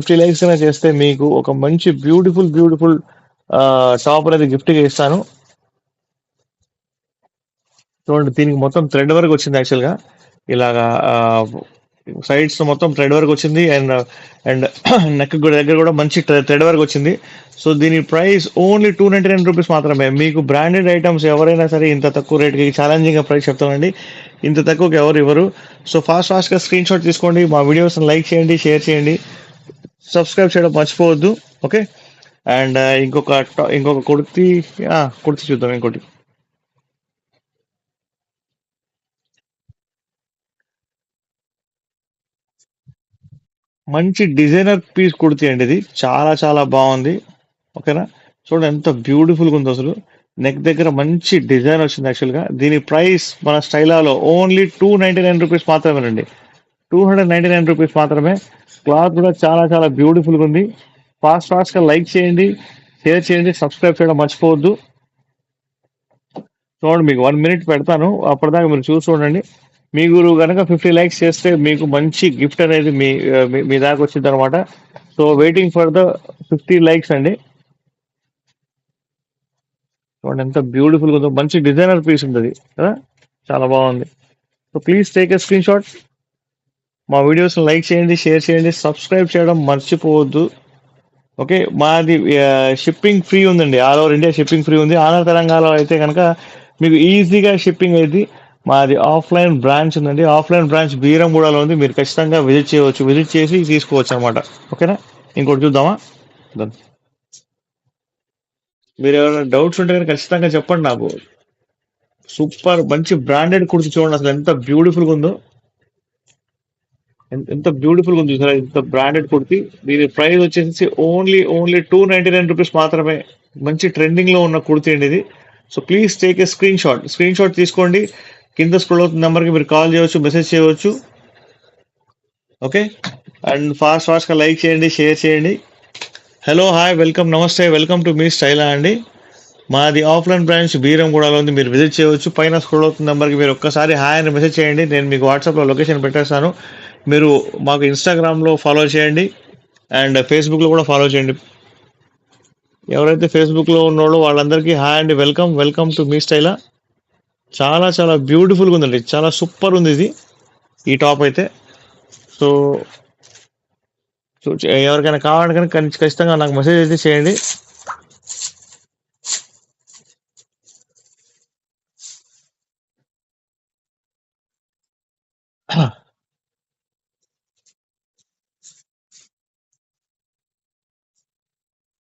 50 likes అయినా చేస్తే మీకు ఒక మంచి బ్యూటిఫుల్ టాప్ అనేది గిఫ్ట్‌గా ఇస్తాను. చూడండి దీనికి మొత్తం థ్రెడ్ వర్క్ వచ్చింది యాక్చువల్‌గా. ఇలాగా సైడ్స్ మొత్తం థ్రెడ్ వర్క్ వచ్చింది. అండ్ నెక్ దగ్గర కూడా మంచి థ్రెడ్ వర్క్ వచ్చింది. సో దీని ప్రైస్ ఓన్లీ ₹299 మాత్రమే. మీకు బ్రాండెడ్ ఐటమ్స్ ఎవరైనా సరే ఇంత తక్కువ రేట్‌కి ఛాలెంజింగ్‌గా ప్రైస్ చెప్తామండి. ఇంత తక్కువకి ఎవరు ఇవ్వరు. సో ఫాస్ట్‌గా స్క్రీన్ షాట్ తీసుకోండి. మా వీడియోస్‌ని లైక్ చేయండి, షేర్ చేయండి, సబ్స్క్రైబ్ చేయడం మర్చిపోవద్దు. ఓకే. అండ్ ఇంకొక కుర్తీ చూద్దాం ఇంకోటి. మంచి డిజైనర్ పీస్ కుర్తీ అండి ఇది. చాలా బాగుంది. ఓకేనా. చూడండి ఎంత బ్యూటిఫుల్గా ఉందో అసలు. నెక్ దగ్గర మంచి డిజైన్ వచ్చింది యాక్చువల్గా. దీని ప్రైస్ మన స్టైలాలో ఓన్లీ ₹299 మాత్రమేనండి. ₹299 మాత్రమే. క్లాత్ కూడా చాలా బ్యూటిఫుల్గా ఉంది. ఫాస్ట్గా లైక్ చేయండి, షేర్ చేయండి, సబ్స్క్రైబ్ చేయడం మర్చిపోవద్దు. చూడండి మీకు 1 మినిట్ పెడతాను. అప్పటిదాకా మీరు చూసి చూడండి. మీరు కనుక 50 లైక్స్ చేస్తే మీకు మంచి గిఫ్ట్ అనేది మీ దాకా వచ్చింది అనమాట. So waiting for the 50 likes అండి. చూడండి ఎంత బ్యూటిఫుల్గా ఉందో. మంచి డిజైనర్ పీస్ ఉంటుంది కదా, చాలా బాగుంది. So please take a screen shot. మా వీడియోస్ లైక్ చేయండి, షేర్ చేయండి, సబ్స్క్రైబ్ చేయడం మర్చిపోవద్దు. ఓకే. మాది షిప్పింగ్ ఫ్రీ ఉందండి. All over India shipping free ఉంది. ఆంధ్ర తెలంగాణలో అయితే కనుక మీకు ఈజీగా షిప్పింగ్ అయింది. మాది ఆఫ్లైన్ బ్రాంచ్ ఉందండి. ఆఫ్లైన్ బ్రాంచ్ బీరంగూడలో ఉంది. మీరు ఖచ్చితంగా విజిట్ చేయవచ్చు. విజిట్ చేసి తీసుకోవచ్చు అనమాట. ఓకేనా. ఇంకోటి చూద్దామా. Done. మీరు ఎవరైనా డౌట్స్ ఉంటే కనుక ఖచ్చితంగా చెప్పండి నాకు. సూపర్ మంచి బ్రాండెడ్ కుర్తి చూడండి అసలు ఎంత బ్యూటిఫుల్గా ఉందో. ఎంత బ్యూటిఫుల్గా ఉంది చూసారా, ఇంత బ్రాండెడ్ కుర్తి. దీని ప్రైస్ వచ్చేసి ఓన్లీ ₹299 మాత్రమే. మంచి ట్రెండింగ్ లో ఉన్న కుర్తి అండి ఇది. So please take a screen shot తీసుకోండి. కింద స్క్రోల్ అవుతున్న నెంబర్కి మీరు కాల్ చేయవచ్చు, మెసేజ్ చేయవచ్చు. ఓకే. అండ్ ఫాస్ట్గా లైక్ చేయండి, షేర్ చేయండి. హలో, హాయ్, వెల్కమ్, నమస్తే, వెల్కమ్ టు మీ స్టైలా అండి. మాది ఆఫ్లైన్ బ్రాంచ్ బీరంగూడలో ఉంది. మీరు విజిట్ చేయవచ్చు. పైన స్క్రోల్ అవుతున్న నెంబర్కి మీరు ఒక్కసారి హాయ్ అని మెసేజ్ చేయండి. నేను మీకు వాట్సాప్లో లొకేషన్ పెట్టేస్తాను. మీరు మాకు ఇన్స్టాగ్రామ్లో ఫాలో చేయండి అండ్ ఫేస్బుక్లో కూడా ఫాలో చేయండి. ఎవరైతే ఫేస్బుక్లో ఉన్నారో వాళ్ళందరికీ హాయ్ అండి, వెల్కమ్ టు మీ స్టైలా. చాలా బ్యూటిఫుల్గా ఉందండి. చాలా సూపర్ ఉంది ఇది, ఈ టాప్ అయితే. సో ఎవరికైనా కావాలంటే కనుక ఖచ్చితంగా నాకు మెసేజ్ అయితే చేయండి.